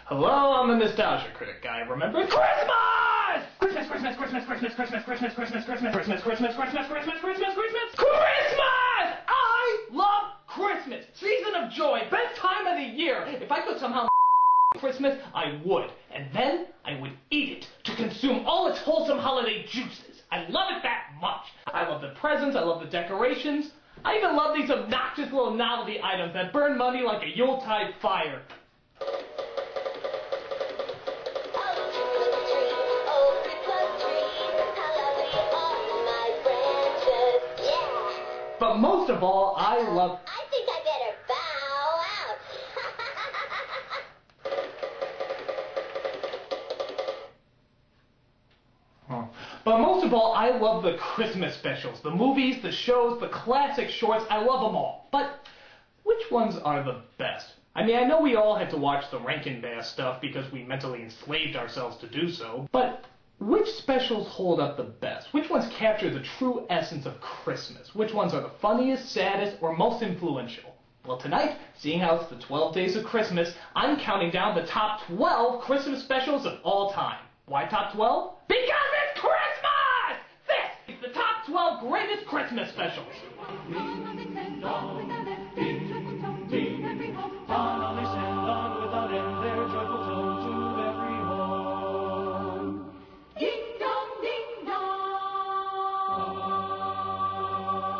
Hello, I'm the nostalgia critic guy. Remember Christmas! Christmas, Christmas, Christmas, Christmas, Christmas, Christmas, Christmas, Christmas, Christmas, Christmas, Christmas, Christmas, Christmas, Christmas, Christmas! I love Christmas! Season of joy, best time of the year! If I could somehow Christmas, I would. And then I would eat it to consume all its wholesome holiday juices. I love it that much. I love the presents, I love the decorations. I even love these obnoxious little novelty items that burn money like a Yuletide fire. But most of all, I love... I think I better bow out. But most of all, I love the Christmas specials. The movies, the shows, the classic shorts, I love them all. But which ones are the best? I mean, I know we all had to watch the Rankin Bass stuff because we mentally enslaved ourselves to do so, but which specials hold up the best? Which ones capture the true essence of Christmas? Which ones are the funniest, saddest, or most influential? Well, tonight, seeing how it's the 12 days of Christmas, I'm counting down the top 12 Christmas specials of all time. Why top 12? Because it's Christmas! This is the top 12 greatest Christmas specials.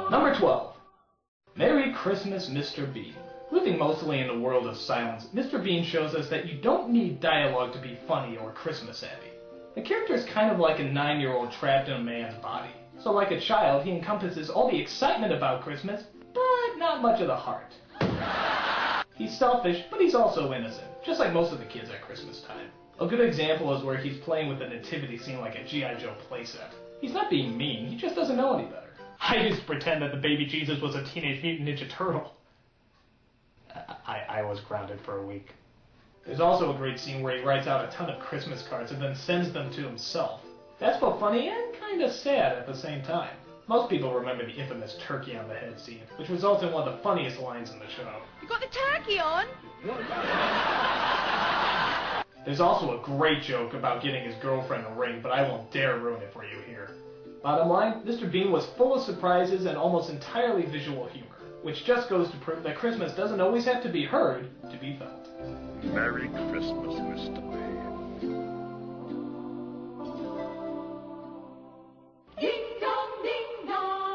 Number 12. Merry Christmas, Mr. Bean. Living mostly in a world of silence, Mr. Bean shows us that you don't need dialogue to be funny or Christmas savvy. The character is kind of like a 9-year-old trapped in a man's body. So like a child, he encompasses all the excitement about Christmas, but not much of the heart. He's selfish, but he's also innocent, just like most of the kids at Christmas time. A good example is where he's playing with the nativity scene like a G.I. Joe playset. He's not being mean, he just doesn't know any better. I used to pretend that the baby Jesus was a Teenage Mutant Ninja Turtle. I was grounded for a week. There's also a great scene where he writes out a ton of Christmas cards and then sends them to himself. That's both funny and kind of sad at the same time. Most people remember the infamous turkey on the head scene, which results in one of the funniest lines in the show. You got the turkey on? There's also a great joke about getting his girlfriend a ring, but I won't dare ruin it for you here. Bottom line, Mr. Bean was full of surprises and almost entirely visual humor, which just goes to prove that Christmas doesn't always have to be heard to be felt. Merry Christmas, Mr. Bean. Ding dong, ding dong.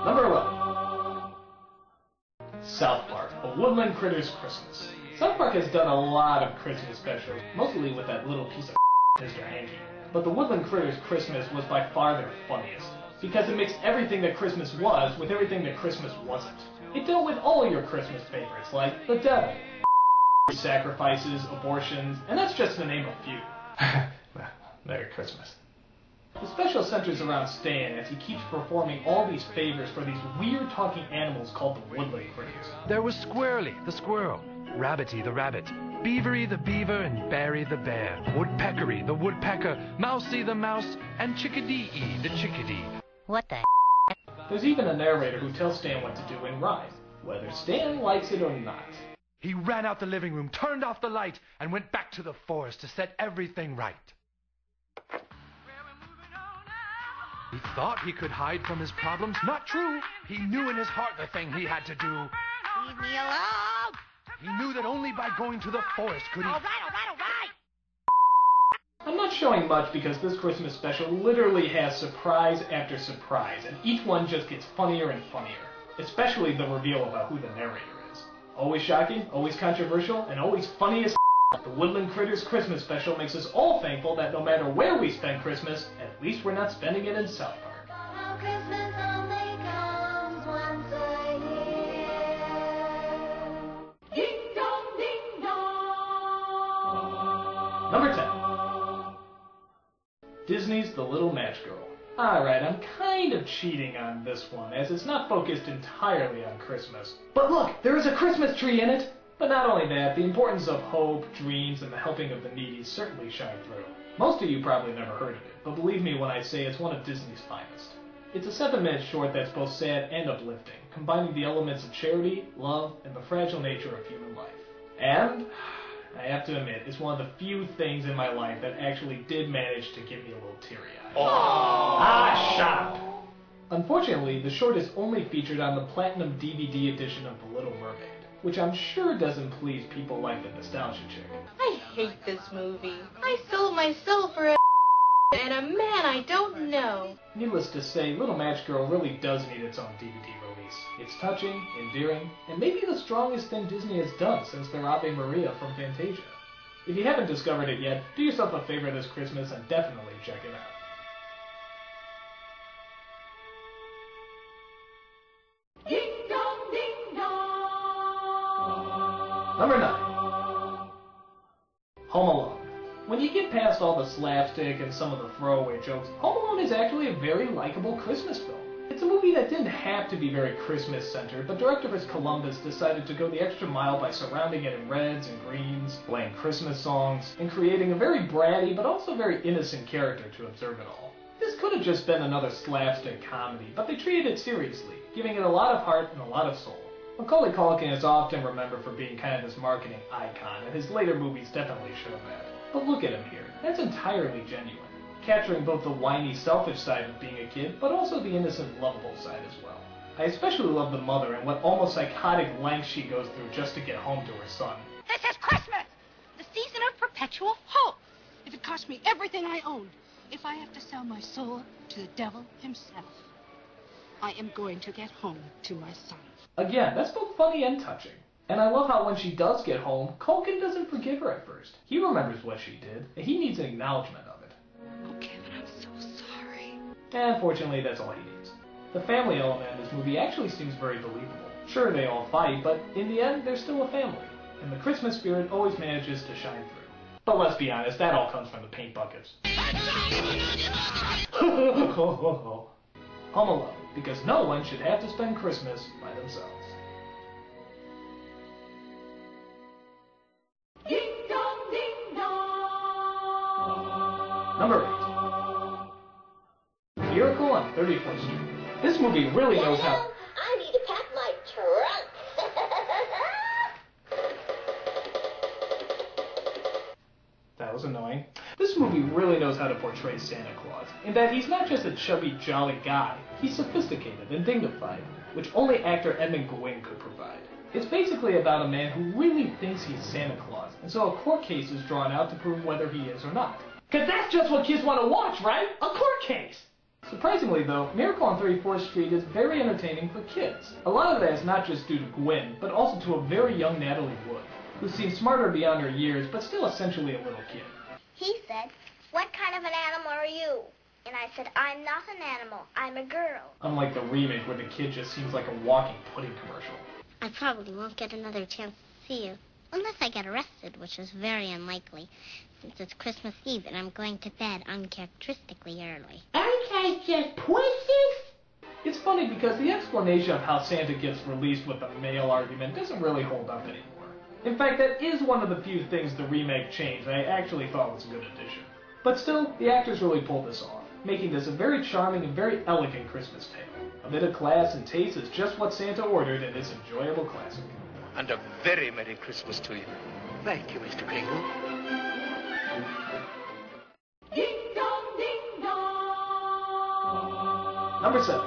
Number 11. South Park, A Woodland Critters Christmas. South Park has done a lot of Christmas specials, mostly with that little piece of Mr. Hanky. But the Woodland Critters Christmas was by far their funniest, because it mixed everything that Christmas was with everything that Christmas wasn't. It dealt with all your Christmas favorites, like the devil, sacrifices, abortions, and that's just to name a few. Merry Christmas. The special centers around Stan as he keeps performing all these favors for these weird talking animals called the Woodland Critters. There was Squirrely, the squirrel, Rabbity, the rabbit, Beavery, the beaver, and Barry, the bear, Woodpeckery, the woodpecker, Mousy, the mouse, and Chickadee, the chickadee. What the There's even a narrator who tells Stan what to do in rhyme, whether Stan likes it or not. He ran out the living room, turned off the light, and went back to the forest to set everything right. He thought he could hide from his problems. Not true. He knew in his heart the thing he had to do. Leave me alone! He knew that only by going to the forest could he... All right! I'm not showing much because this Christmas special literally has surprise after surprise, and each one just gets funnier and funnier, especially the reveal about who the narrator is. Always shocking, always controversial, and always funny as The Woodland Critters Christmas special makes us all thankful that no matter where we spend Christmas, at least we're not spending it in South Park. Christmas only comes once a year. Ding dong, ding dong. Number 10. Disney's The Little Match Girl. Alright, I'm kind of cheating on this one, as it's not focused entirely on Christmas. But look, there is a Christmas tree in it! But not only that, the importance of hope, dreams, and the helping of the needy certainly shine through. Most of you probably never heard of it, but believe me when I say it's one of Disney's finest. It's a 7-minute short that's both sad and uplifting, combining the elements of charity, love, and the fragile nature of human life. And have to admit, is one of the few things in my life that actually did manage to get me a little teary-eyed. Shut up! Unfortunately, the short is only featured on the Platinum DVD edition of The Little Mermaid, which I'm sure doesn't please people like the nostalgia chick. I hate this movie. I sold my soul for a and a man I don't know. Needless to say, Little Match Girl really does need its own DVD release. It's touching, endearing, and maybe the strongest thing Disney has done since their Ave Maria from Fantasia. If you haven't discovered it yet, do yourself a favor this Christmas and definitely check it out. Ding dong, ding dong. Number 9. Home Alone. When you get past all the slapstick and some of the throwaway jokes, Home Alone is actually a very likable Christmas film. It's a movie that didn't have to be very Christmas-centered, but director Chris Columbus decided to go the extra mile by surrounding it in reds and greens, playing Christmas songs, and creating a very bratty but also very innocent character to observe it all. This could have just been another slapstick comedy, but they treated it seriously, giving it a lot of heart and a lot of soul. Macaulay Culkin is often remembered for being kind of this marketing icon, and his later movies definitely show that. But look at him here. That's entirely genuine, capturing both the whiny, selfish side of being a kid, but also the innocent, lovable side as well. I especially love the mother and what almost psychotic lengths she goes through just to get home to her son. This is Christmas, the season of perpetual hope. If it costs me everything I own, if I have to sell my soul to the devil himself, I am going to get home to my son. Again, that's both funny and touching. And I love how when she does get home, Culkin doesn't forgive her at first. He remembers what she did, and he needs an acknowledgement of it. Oh, Kevin, I'm so sorry. And fortunately, that's all he needs. The family element in this movie actually seems very believable. Sure, they all fight, but in the end, they're still a family. And the Christmas spirit always manages to shine through. But let's be honest, that all comes from the paint buckets. Home Alone, because no one should have to spend Christmas by themselves. Ding dong, ding dong. Number 8. Miracle on 34th Street. This movie really knows how... I need to pack my trunk. That was annoying. This movie really knows how to portray Santa Claus, in that he's not just a chubby, jolly guy, he's sophisticated and dignified, which only actor Edmund Gwenn could provide. It's basically about a man who really thinks he's Santa Claus, and so a court case is drawn out to prove whether he is or not. Cause that's just what kids want to watch, right? A court case! Surprisingly though, Miracle on 34th Street is very entertaining for kids. A lot of that is not just due to Gwen, but also to a very young Natalie Wood, who seems smarter beyond her years, but still essentially a little kid. He said, "What kind of an animal are you?" And I said, "I'm not an animal. I'm a girl." Unlike the remake where the kid just seems like a walking pudding commercial. I probably won't get another chance to see you. Unless I get arrested, which is very unlikely, since it's Christmas Eve and I'm going to bed uncharacteristically early. Aren't I just pussies? It's funny because the explanation of how Santa gets released with the mail argument doesn't really hold up anymore. In fact, that is one of the few things the remake changed that I actually thought was a good addition. But still, the actors really pulled this off, making this a very charming and very elegant Christmas tale. A bit of class and taste is just what Santa ordered in this enjoyable classic. And a very Merry Christmas to you. Thank you, Mr. Kringle. Ding dong, ding dong. Number 7.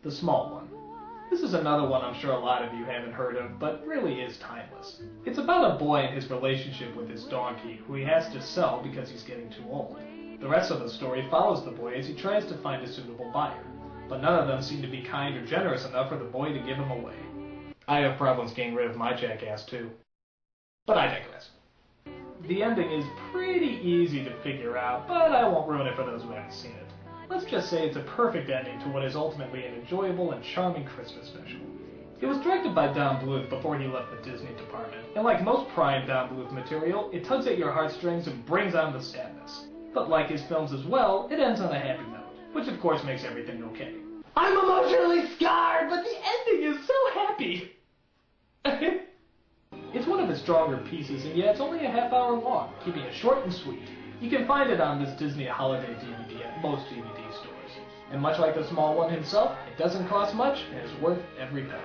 The Small One. This is another one I'm sure a lot of you haven't heard of, but really is timeless. It's about a boy and his relationship with his donkey, who he has to sell because he's getting too old. The rest of the story follows the boy as he tries to find a suitable buyer, but none of them seem to be kind or generous enough for the boy to give him away. I have problems getting rid of my jackass too. But I digress. The ending is pretty easy to figure out, but I won't ruin it for those who haven't seen it. Let's just say it's a perfect ending to what is ultimately an enjoyable and charming Christmas special. It was directed by Don Bluth before he left the Disney department, and like most prime Don Bluth material, it tugs at your heartstrings and brings on the sadness. But like his films as well, it ends on a happy note, which of course makes everything okay. I'm emotionally scarred, but the ending is so happy! It's one of his stronger pieces, and yet it's only a half hour long, keeping it short and sweet. You can find it on this Disney holiday DVD at most DVD stores. And much like the Small One himself, it doesn't cost much and is worth every penny.